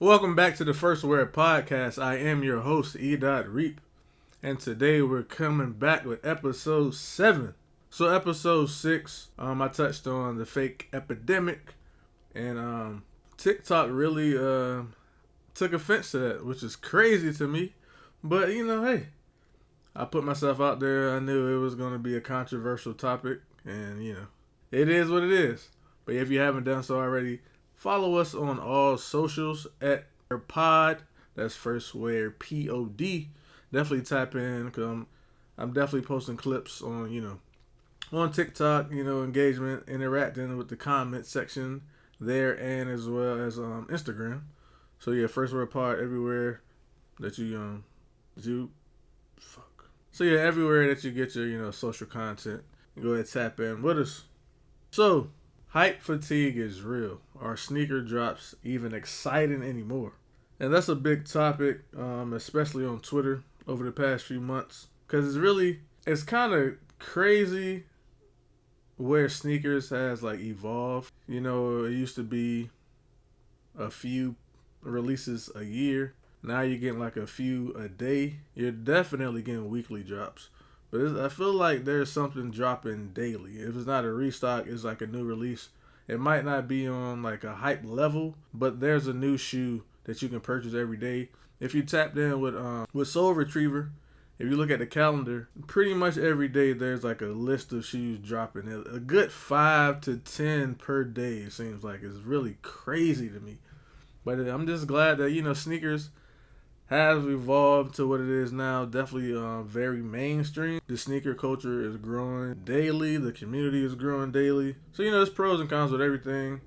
Welcome back to the First Word Podcast. I am your host, E. Reap, and today we're coming back with episode 7. So episode 6, I touched on the fake epidemic, and TikTok really took offense to that, which is crazy to me. But hey, I put myself out there. I knew it was going to be a controversial topic, and it is what it is. But if you haven't done so already, follow us on all socials at pod. That's First Word POD. Definitely tap in because I'm definitely posting clips on TikTok. Engagement, interacting with the comment section there, and as well as Instagram. So yeah, First Word Pod everywhere that you fuck. So yeah, everywhere that you get your social content, go ahead tap in with us. So hype fatigue is real. Are sneaker drops even exciting anymore? And that's a big topic, especially on Twitter over the past few months, because it's kind of crazy where sneakers has like evolved. It used to be a few releases a year. Now you're getting like a few a day. You're definitely getting weekly drops. But I feel like there's something dropping daily. If it's not a restock, it's like a new release. It might not be on like a hype level, but there's a new shoe that you can purchase every day. If you tapped in with Soul Retriever, if you look at the calendar, pretty much every day there's like a list of shoes dropping. A good 5 to 10 per day, it seems like. It's really crazy to me. But I'm just glad that sneakers has evolved to what it is now. Definitely very mainstream. The sneaker culture is growing daily. The community is growing daily. So there's pros and cons with everything.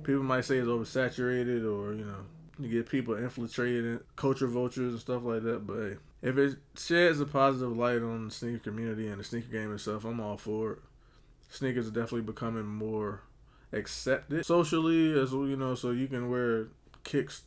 People might say it's oversaturated, or you get people infiltrated, culture vultures and stuff like that. But hey, if it sheds a positive light on the sneaker community and the sneaker game itself, I'm all for it. Sneakers are definitely becoming more accepted socially, as well, so you can wear kicks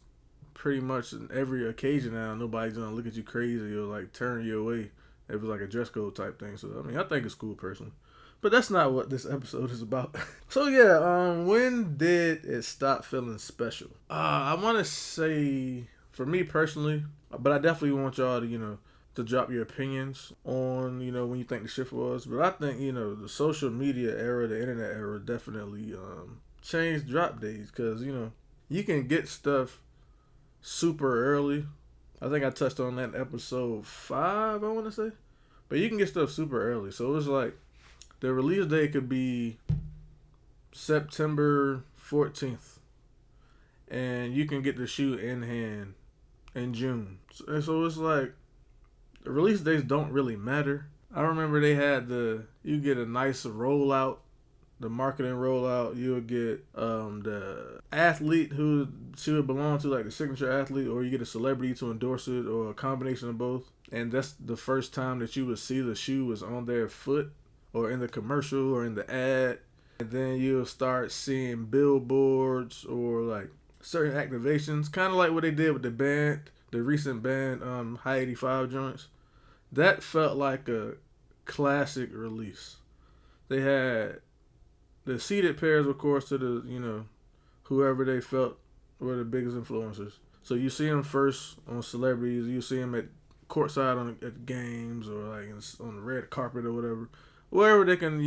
pretty much in every occasion now. Nobody's gonna look at you crazy or like turn you away if it's like a dress code type thing. So I think it's cool personally. But that's not what this episode is about. So yeah, when did it stop feeling special? I wanna say for me personally, but I definitely want y'all to drop your opinions on, when you think the shift was. But I think, the social media era, the internet era definitely changed drop days, because, you can get stuff super early. I think I touched on that in episode 5, I want to say. But you can get stuff super early. So it's like the release date could be September 14th. And you can get the shoe in hand in June. So it's like the release dates don't really matter. I remember they had you get a nice rollout, the marketing rollout. You would get the athlete who she would belong to, like the signature athlete, or you get a celebrity to endorse it, or a combination of both. And that's the first time that you would see the shoe was on their foot, or in the commercial, or in the ad. And then you'll start seeing billboards or like certain activations, kind of like what they did with the recent band, High 85 joints. That felt like a classic release. They had the seated pairs, of course, to the whoever they felt were the biggest influencers. So you see them first on celebrities. You see them at courtside at games, or like on the red carpet or wherever they can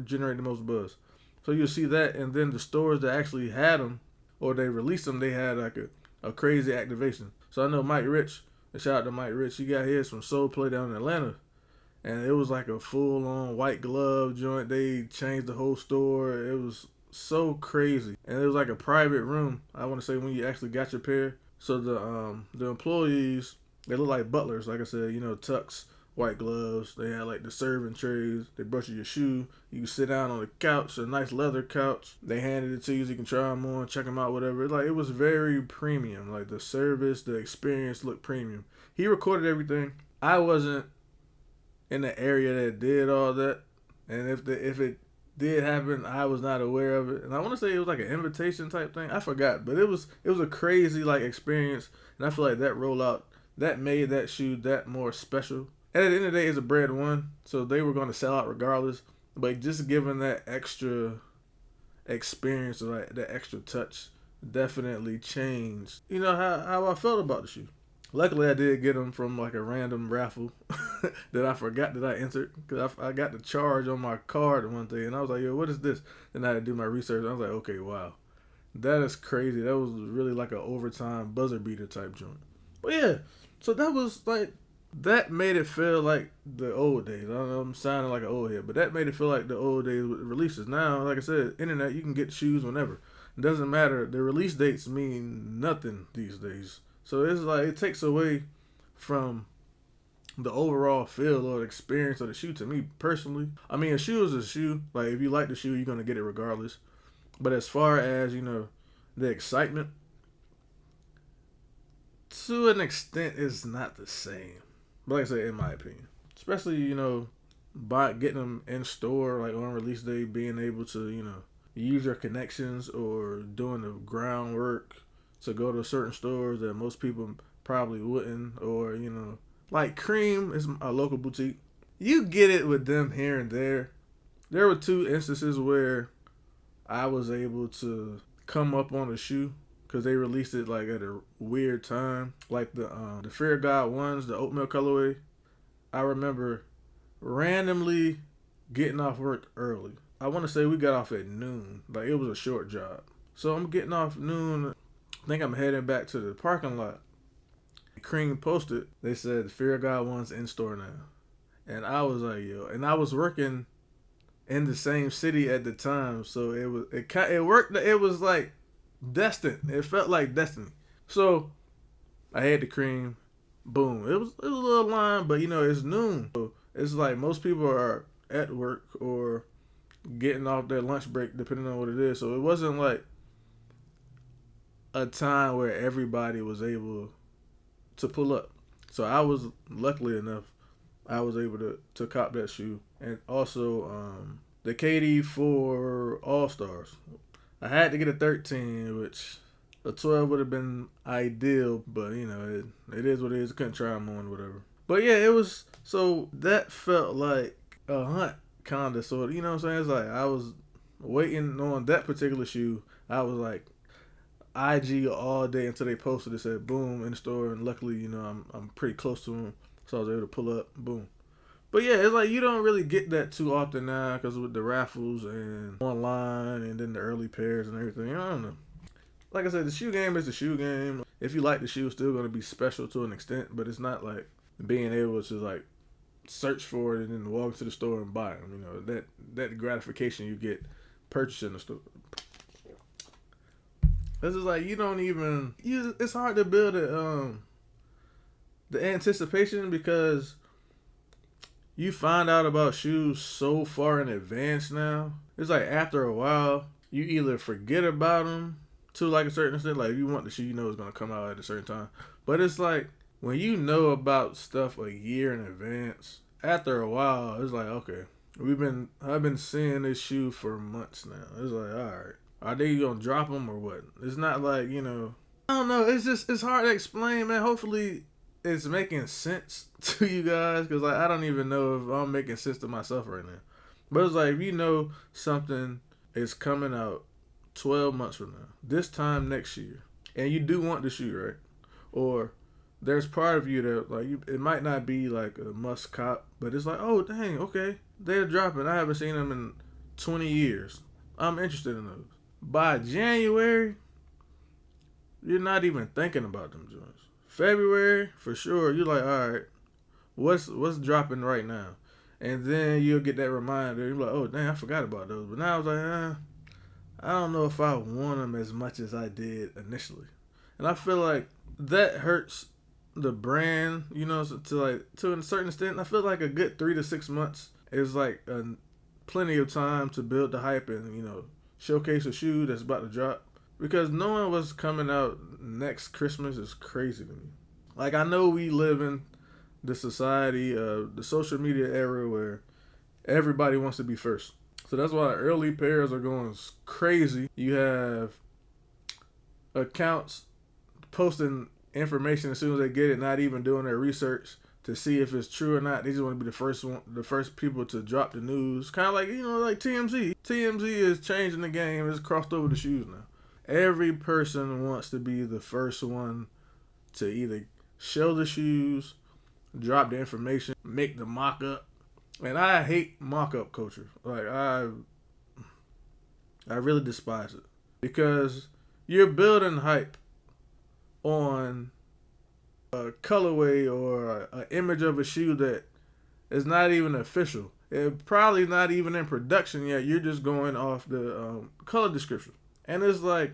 generate the most buzz. So you'll see that, and then the stores that actually had them, or they released them, they had like a crazy activation. So I know Mike Rich. Shout out to Mike Rich. He got his from Soul Play down in Atlanta. And it was like a full-on white glove joint. They changed the whole store. It was so crazy. And it was like a private room, I want to say, when you actually got your pair. So the employees, they look like butlers. Like I said, tux, white gloves. They had like the serving trays. They brush your shoe. You can sit down on the couch, a nice leather couch. They handed it to you so you can try them on, check them out, whatever. Like, it was very premium. Like, the service, the experience looked premium. He recorded everything. I wasn't in the area that did all that, and if it did happen, I was not aware of it. And I want to say it was like an invitation type thing. I forgot, but it was a crazy like experience, and I feel like that rollout that made that shoe that more special. And at the end of the day, it's a bread one, so they were going to sell out regardless. But just giving that extra experience, or like that extra touch, definitely changed, how I felt about the shoe. Luckily, I did get them from like a random raffle that I forgot that I entered because I got the charge on my card one day, and I was like, "Yo, what is this?" Then I had to do my research. I was like, "Okay, wow, that is crazy. That was really like an overtime buzzer beater type joint." But yeah, so that was like that made it feel like the old days. I don't know, I'm sounding like an old head, but that made it feel like the old days with the releases. Now, like I said, internet, you can get shoes whenever. It doesn't matter. The release dates mean nothing these days. So it's like it takes away from the overall feel or experience of the shoe to me personally. I mean, a shoe is a shoe. Like if you like the shoe, you're gonna get it regardless. But as far as the excitement, to an extent, is not the same. But like I said, in my opinion, especially by getting them in store, like on release day, being able to use your connections or doing the groundwork to go to certain stores that most people probably wouldn't, or like Cream is a local boutique. You get it with them here and there. There were two instances where I was able to come up on a shoe because they released it like at a weird time, like the Fear God ones, the oatmeal colorway. I remember randomly getting off work early. I want to say we got off at noon, like it was a short job. So I'm getting off noon. I think I'm heading back to the parking lot. Cream posted. They said the Fear God one's in store now, and I was like, yo, and I was working in the same city at the time, so it worked. It was like destined. It felt like destiny. So I had the Cream. Boom. It was a little line, but it's noon. So it's like most people are at work or getting off their lunch break, depending on what it is. So it wasn't like a time where everybody was able to pull up. So I was luckily enough, I was able to cop that shoe, and also the KD for All Stars. I had to get a 13, which a 12 would have been ideal, but it is what it is. I couldn't try them on, whatever. But yeah, it was, so that felt like a hunt, kind of, sort of. You know what I'm saying? It's like I was waiting on that particular shoe. I was like IG all day until they posted it, said boom in the store, and luckily, I'm pretty close to them, so I was able to pull up, boom. But yeah, it's like you don't really get that too often now because with the raffles and online and then the early pairs and everything. I don't know. Like I said, the shoe game is the shoe game. If you like the shoe, it's still going to be special to an extent, but it's not like being able to like search for it and then walk to the store and buy them. That gratification you get purchasing the store. This is like you don't even. It's hard to build the anticipation because you find out about shoes so far in advance now. It's like after a while, you either forget about them to like a certain extent. Like if you want the shoe, it's gonna come out at a certain time. But it's like when you know about stuff a year in advance, after a while, it's like okay, I've been seeing this shoe for months now. It's like all right, are they gonna drop them or what? It's not like I don't know. It's hard to explain, man. Hopefully it's making sense to you guys because like I don't even know if I'm making sense to myself right now. But it's like if something is coming out 12 months from now, this time next year, and you do want the shoe, right? Or there's part of you that like it might not be like a must cop, but it's like, oh dang, okay, they're dropping. I haven't seen them in 20 years. I'm interested in those. By January, you're not even thinking about them joints. February, for sure, you're like, all right, what's dropping right now? And then you'll get that reminder. You're like, oh, dang, I forgot about those. But now I was like, I don't know if I want them as much as I did initially. And I feel like that hurts the brand, to a certain extent. I feel like a good 3 to 6 months is like plenty of time to build the hype and, showcase a shoe that's about to drop. Because knowing what's coming out next Christmas is crazy to me. Like, I know we live in the society of the social media era where everybody wants to be first. So that's why early pairs are going crazy. You have accounts posting information as soon as they get it, not even doing their research to see if it's true or not. They just want to be the first people to drop the news. Kind of like, like TMZ. TMZ is changing the game. It's crossed over the shoes now. Every person wants to be the first one to either show the shoes, drop the information, make the mock up. And I hate mock up culture. Like I really despise it. Because you're building hype on a colorway or an image of a shoe that is not even official. It probably not even in production yet. You're just going off the color description. And it's like,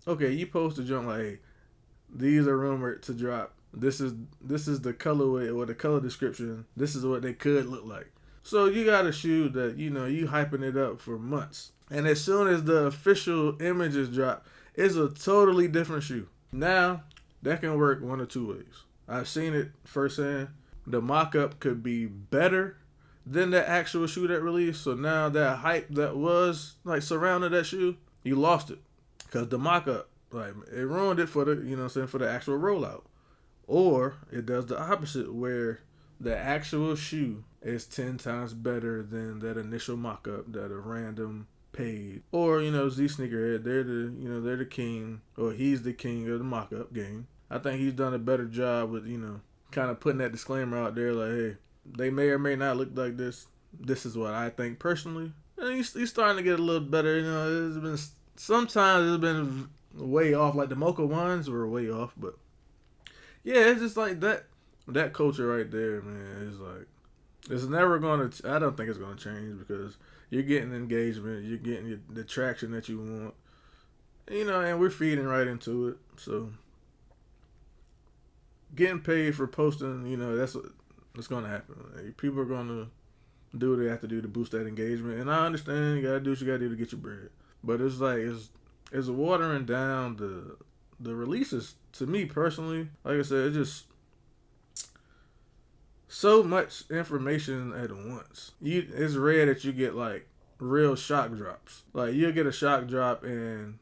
okay, you post a junk like, hey, these are rumored to drop. This is the colorway or the color description. This is what they could look like. So you got a shoe that, you hyping it up for months. And as soon as the official images drop, it's a totally different shoe. Now, that can work one of two ways. I've seen it firsthand. The mock-up could be better than the actual shoe that released. So now that hype that was like surrounding that shoe, you lost it. Because the mock-up, like, it ruined it for the, for the actual rollout. Or it does the opposite, where the actual shoe is 10 times better than that initial mock-up that a random paid. Or, Z Sneakerhead, they're the king, or he's the king of the mock-up game. I think he's done a better job with, kind of putting that disclaimer out there, like, hey, they may or may not look like this. This is what I think personally. And he's starting to get a little better. Sometimes it's been way off. Like the Mocha ones were way off, but yeah, it's just like that culture right there, man. It's like, it's never gonna. I don't think it's gonna change, because you're getting engagement, you're getting the traction that you want, and we're feeding right into it. So getting paid for posting, that's gonna happen. Like, people are gonna do what they have to do to boost that engagement, and I understand you gotta do what you gotta do to get your bread. But it's like it's watering down the releases. To me personally, like I said, it's just so much information at once. It's rare that you get like real shock drops. Like you'll get a shock drop and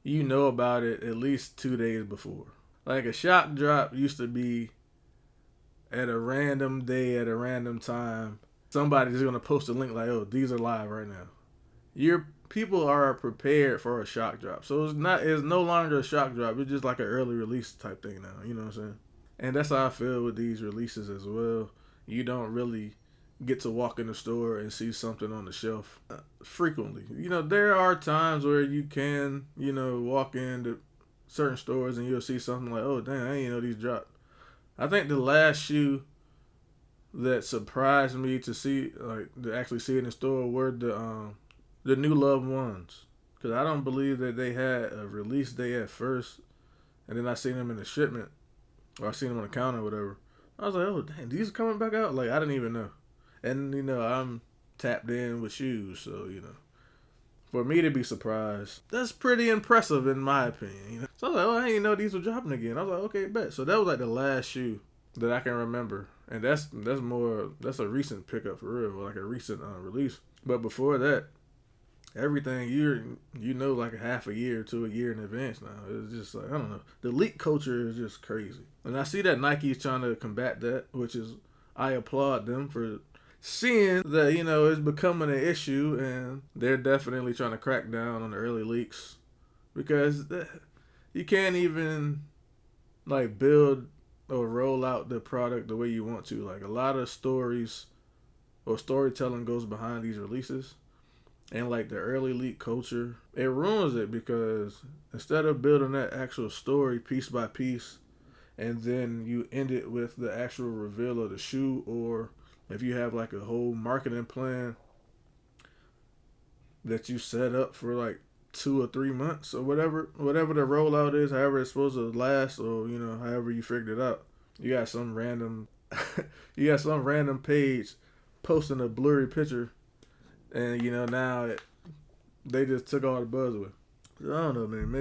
you know about it at least 2 days before. Like a shock drop used to be at a random day at a random time. Somebody's gonna post a link like, "Oh, these are live right now." People are prepared for a shock drop, so it's no longer a shock drop. It's just like an early release type thing now. You know what I'm saying? And that's how I feel with these releases as well. You don't really get to walk in the store and see something on the shelf frequently. There are times where you can, walk into certain stores and you'll see something like, "Oh, dang, I didn't know these dropped." I think the last shoe that surprised me to actually see it in the store were the New Love ones, because I don't believe that they had a release day at first, and then I seen them in the shipment, or I seen them on the counter or whatever. I was like, "Oh, dang, these are coming back out?" Like, I didn't even know. And, I'm tapped in with shoes, so, for me to be surprised, that's pretty impressive in my opinion. So I was like, "Oh, I didn't know these were dropping again." I was like, "Okay, bet." So that was like the last shoe that I can remember, and that's a recent pickup for real, like a recent release. But before that, everything like a half a year to a year in advance now. It's just like, I don't know. The leak culture is just crazy. And I see that Nike's trying to combat that, which is, I applaud them for seeing that, it's becoming an issue, and they're definitely trying to crack down on the early leaks, because you can't even like build or roll out the product the way you want to. Like, a lot of stories or storytelling goes behind these releases. And like the early leak culture, it ruins it, because instead of building that actual story piece by piece, and then you end it with the actual reveal of the shoe, or if you have like a whole marketing plan that you set up for like 2 or 3 months or whatever the rollout is, however it's supposed to last, or however you figured it out, you got some random page posting a blurry picture. And, now they just took all the buzz away. So, I don't know, man.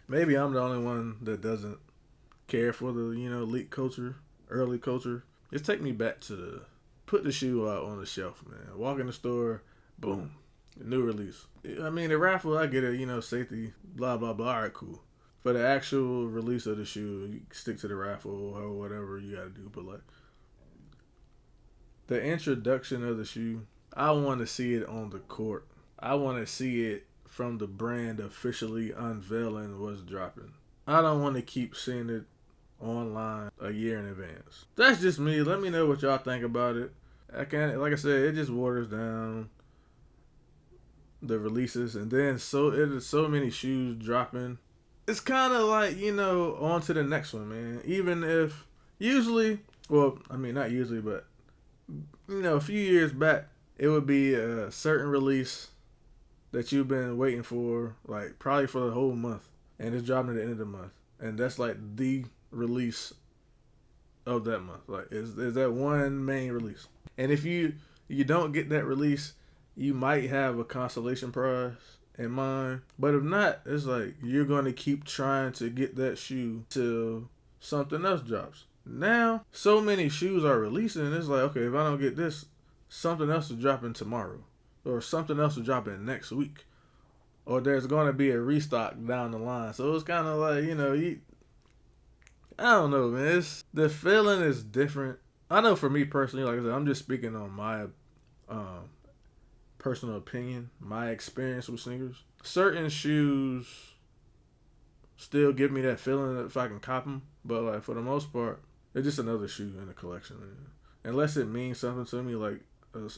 Maybe I'm the only one that doesn't care for the, leak culture, early culture. Just take me back to put the shoe out on the shelf, man. Walk in the store, boom, new release. I mean, the raffle, I get it, safety, blah, blah, blah. All right, cool. For the actual release of the shoe, you stick to the raffle or whatever you got to do. But, like, the introduction of the shoe, I want to see it on the court. I want to see it from the brand officially unveiling what's dropping. I don't want to keep seeing it online a year in advance. That's just me. Let me know what y'all think about it. Like I said, it just waters down the releases, and then it is so many shoes dropping. It's kind of like, on to the next one, man. Even if usually, well, I mean not usually, but a few years back, it would be a certain release that you've been waiting for, like probably for the whole month, and it's dropping at the end of the month, and that's like the release of that month. Like, is that one main release, and if you don't get that release, you might have a consolation prize in mind. But if not, it's like you're going to keep trying to get that shoe till something else drops. Now, so many shoes are releasing, and it's like, okay, if I don't get this, something else is dropping tomorrow, or something else is dropping next week, or there's going to be a restock down the line. So it's kind of like, I don't know, man. The feeling is different. I know for me personally, like I said, I'm just speaking on my personal opinion, my experience with sneakers. Certain shoes still give me that feeling if I can cop them, but like for the most part, it's just another shoe in the collection, man. Unless it means something to me, like a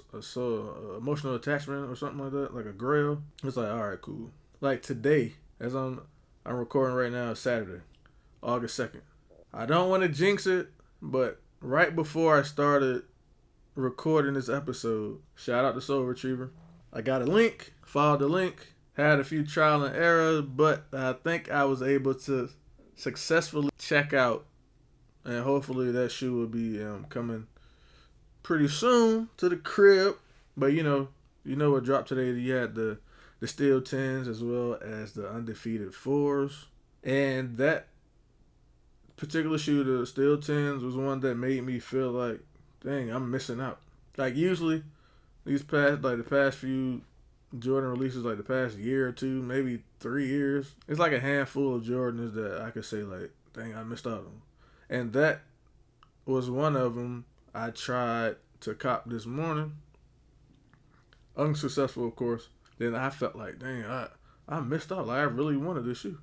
emotional attachment or something like that, like a grail. It's like, all right, cool. Like today, as I'm recording right now, Saturday, August 2nd. I don't want to jinx it, but right before I started recording this episode, shout out to Soul Retriever, I got a link, followed the link, had a few trial and errors, but I think I was able to successfully check out, and hopefully that shoe will be coming pretty soon to the crib. But you know what dropped today? You had the Steel 10s as well as the Undefeated 4s, and that particular shoe, the Steel 10s, was one that made me feel like, dang, I'm missing out. Like usually, the past few Jordan releases, like the past year or two, maybe 3 years, it's like a handful of Jordans that I could say like, dang, I missed out on. And that was one of them. I tried to cop this morning, unsuccessful, of course. Then I felt like, dang, I missed out. Like I really wanted this shoe.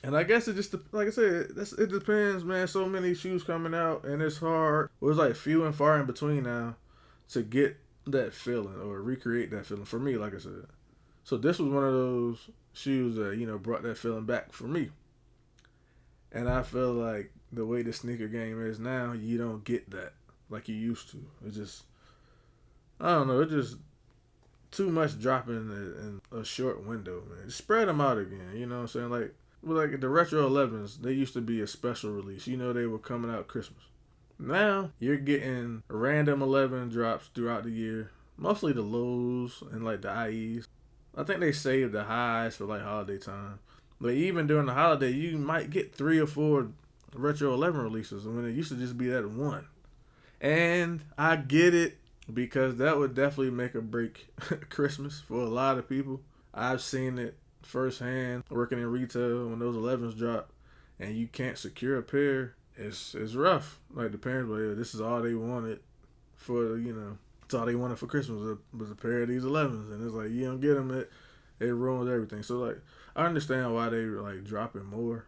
And I guess it just, like I said, it depends, man. So many shoes coming out, and it's hard. It was like few and far in between now to get that feeling or recreate that feeling for me, like I said. So this was one of those shoes that, brought that feeling back for me. And I feel like the way the sneaker game is now, you don't get that like you used to. It's just, I don't know, it's just too much dropping in a short window, man. Just spread them out again, you know what I'm saying? Like the Retro 11s, they used to be a special release. They were coming out Christmas. Now, you're getting random 11 drops throughout the year. Mostly the lows and like the IEs. I think they saved the highs for like holiday time. But even during the holiday, you might get 3 or 4 Retro 11 releases when it used to just be that one. And I get it, because that would definitely make or break Christmas for a lot of people. I've seen it firsthand working in retail when those 11s drop and you can't secure a pair. It's rough. Like the parents were, yeah, this is all they wanted for, it's all they wanted for Christmas was a pair of these 11s, and it's like you don't get them, it ruins everything. So like I understand why they like dropping more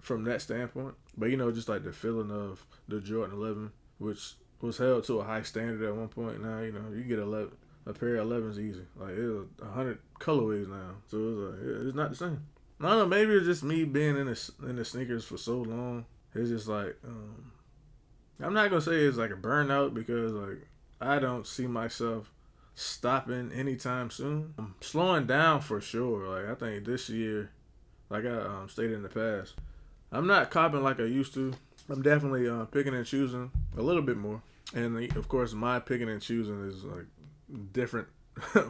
from that standpoint, but just like the feeling of the Jordan 11, which was held to a high standard at one point. Now you get a pair of 11s easy. Like it was 100 colorways now, so it's not the same. I don't know, maybe it's just me being in the sneakers for so long. It's just like I'm not gonna say it's like a burnout, because like I don't see myself stopping anytime soon. I'm slowing down for sure. Like I think this year, like I stated in the past, I'm not copping like I used to. I'm definitely picking and choosing a little bit more, and of course my picking and choosing is like different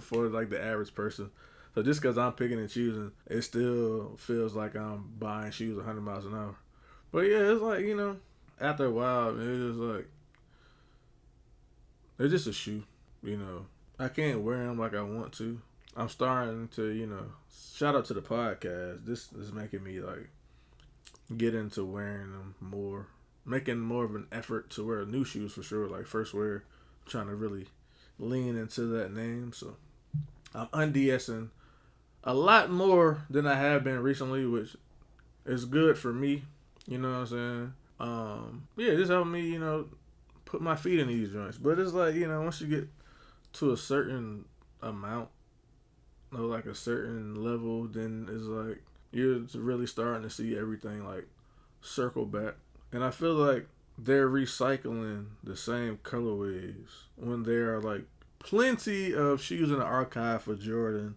for like the average person. So just because I'm picking and choosing, it still feels like I'm buying shoes 100 miles an hour. But yeah, it's like, after a while, it's just a shoe, I can't wear them like I want to. I'm starting to, shout out to the podcast. This is making me like get into wearing them more, making more of an effort to wear new shoes for sure. Like first wear, I'm trying to really lean into that name. So I'm undsing a lot more than I have been recently, which is good for me. You know what I'm saying? Yeah, just help me, put my feet in these joints. But it's like, once you get to a certain amount or like a certain level, then it's like you're really starting to see everything like circle back. And I feel like they're recycling the same colorways when there are like plenty of shoes in the archive for Jordan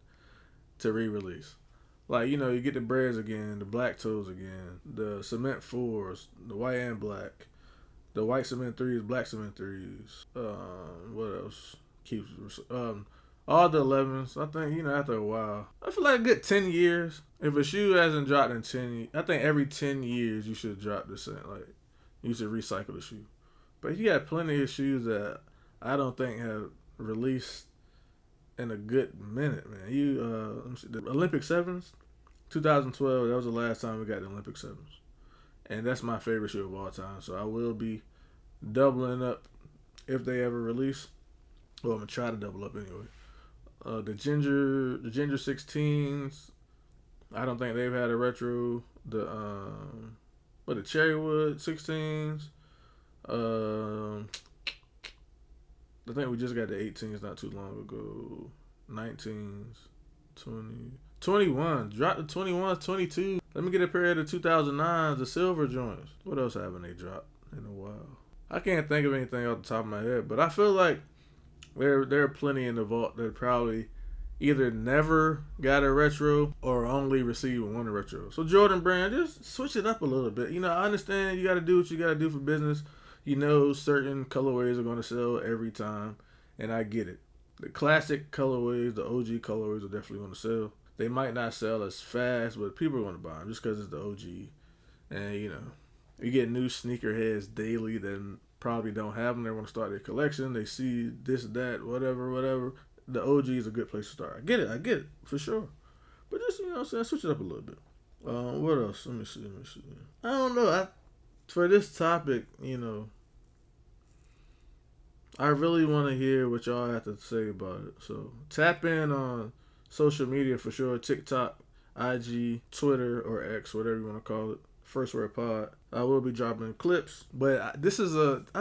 to re-release. Like, you get the breads again, the black toes again, the cement fours, the white and black, the white cement threes, black cement threes. What else keeps all the 11s? I think after a while, I feel like a good 10 years. If a shoe hasn't dropped in 10, I think every 10 years you should drop the same. Like you should recycle the shoe. But you got plenty of shoes that I don't think have released in a good minute, man. Let me see, the Olympic sevens, 2012. That was the last time we got the Olympic sevens, and that's my favorite shoe of all time. So I will be doubling up if they ever release. Well, I'm gonna try to double up anyway. The ginger 16s. I don't think they've had a retro. The Cherrywood 16s. I think we just got the 18s not too long ago. 19s, 20, 21. Drop the 21s, 22. Let me get a pair of the 2009s, the silver joints. What else haven't they dropped in a while? I can't think of anything off the top of my head, but I feel like there are plenty in the vault that probably either never got a retro or only received one retro. So Jordan Brand, just switch it up a little bit. I understand you got to do what you got to do for business. Certain colorways are going to sell every time, and I get it. The classic colorways, the OG colorways are definitely going to sell. They might not sell as fast, but people are going to buy them just because it's the OG. And, you get new sneakerheads daily that probably don't have them. They want to start their collection. They see this, that, whatever. The OG is a good place to start. I get it, for sure. But just, switch it up a little bit. What else? Let me see. I don't know. For this topic, I really want to hear what y'all have to say about it. So tap in on social media for sure. TikTok, IG, Twitter, or X, whatever you want to call it. First Word Pod. I will be dropping clips, but I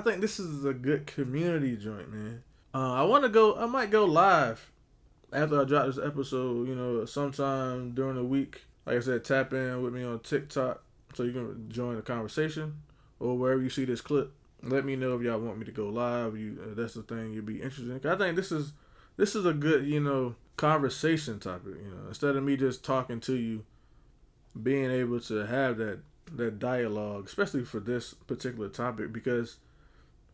think this is a good community joint, man. I might go live after I drop this episode, sometime during the week. Like I said, tap in with me on TikTok so you can join the conversation or wherever you see this clip. Let me know if y'all want me to go live. That's the thing you'd be interested in. I think this is a good, conversation topic. Instead of me just talking to you, being able to have that dialogue, especially for this particular topic, because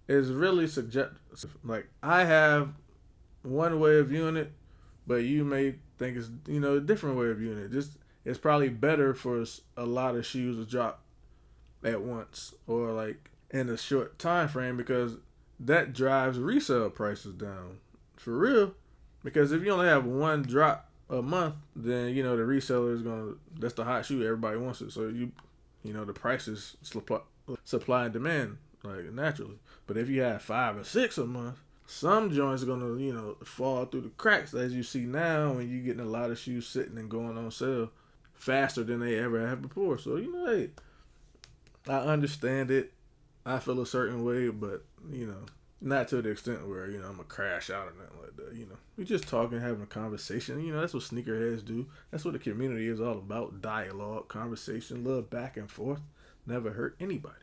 it's really subjective. Like I have one way of viewing it, but you may think it's a different way of viewing it. Just it's probably better for a lot of shoes to drop at once or like in a short time frame because that drives resale prices down for real. Because if you only have one drop a month, then the reseller is that's the hot shoe, everybody wants it. So the prices supply and demand like naturally. But if you have 5 or 6 a month, some joints are gonna fall through the cracks as you see now when you're getting a lot of shoes sitting and going on sale faster than they ever have before. So hey, I understand it. I feel a certain way, but not to the extent where I'm gonna crash out or nothing like that. We just talking, having a conversation. That's what sneakerheads do. That's what the community is all about: dialogue, conversation, little back and forth. Never hurt anybody.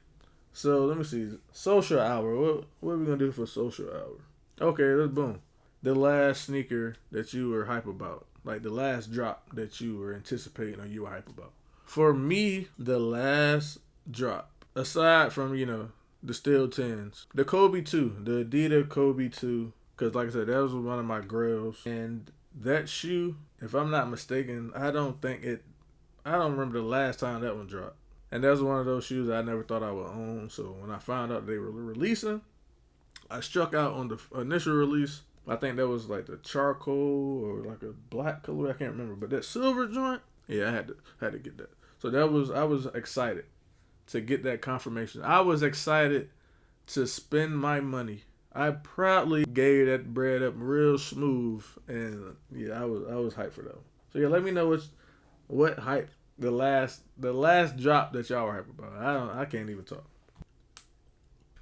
So let me see. Social hour. What are we gonna do for social hour? Okay, let's boom. The last sneaker that you were hype about, like the last drop that you were anticipating or you were hype about. For me, the last drop, aside from the Steel 10s, the Kobe 2, the Adidas Kobe 2, because like I said, that was one of my grails, and that shoe, if I'm not mistaken, I don't remember the last time that one dropped. And that was one of those shoes I never thought I would own. So when I found out they were releasing, I struck out on the initial release. I think that was like the charcoal or like a black color. I can't remember. But that silver joint, yeah, I had to get that. So I was excited to get that confirmation. I was excited to spend my money. I proudly gave that bread up real smooth, and yeah, I was hyped for that one. So yeah, let me know what hype the last drop that y'all were hype about. I can't even talk.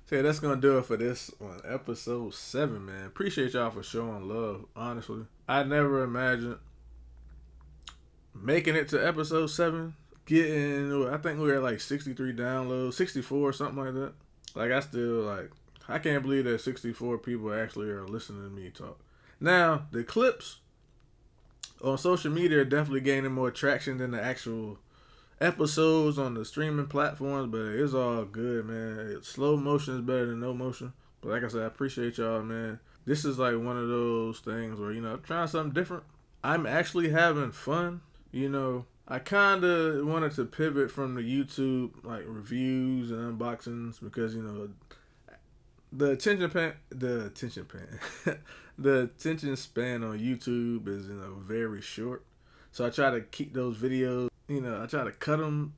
So yeah, that's gonna do it for this one, episode 7, man. Appreciate y'all for showing love. Honestly, I never imagined making it to episode 7. Getting, I think we were at like 63 downloads, 64, something like that. Like I still like, I can't believe that 64 people actually are listening to me talk. Now the clips on social media are definitely gaining more traction than the actual episodes on the streaming platforms, but it's all good, man. Slow motion is better than no motion. But like I said, I appreciate y'all, man. This is like one of those things where, I'm trying something different. I'm actually having fun. I kind of wanted to pivot from the YouTube like reviews and unboxings because, the attention span on YouTube is, very short. So I try to keep those videos, I try to cut them,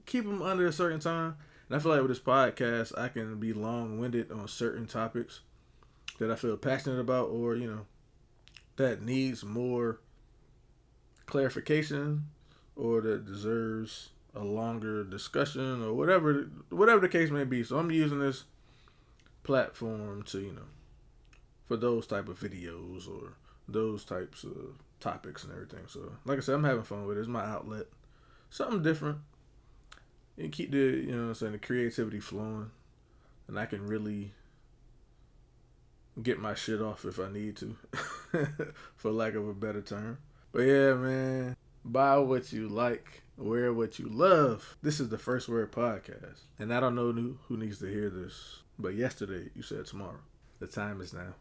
keep them under a certain time. And I feel like with this podcast, I can be long-winded on certain topics that I feel passionate about, or, that needs more clarification, or that deserves a longer discussion, or whatever the case may be. So I'm using this platform to, for those type of videos or those types of topics and everything. So like I said, I'm having fun with it. It's my outlet. Something different. And keep the creativity flowing. And I can really get my shit off if I need to. For lack of a better term. But yeah, man. Buy what you like. Wear what you love. This is the First Word Podcast. And I don't know who needs to hear this. But yesterday, you said tomorrow. The time is now.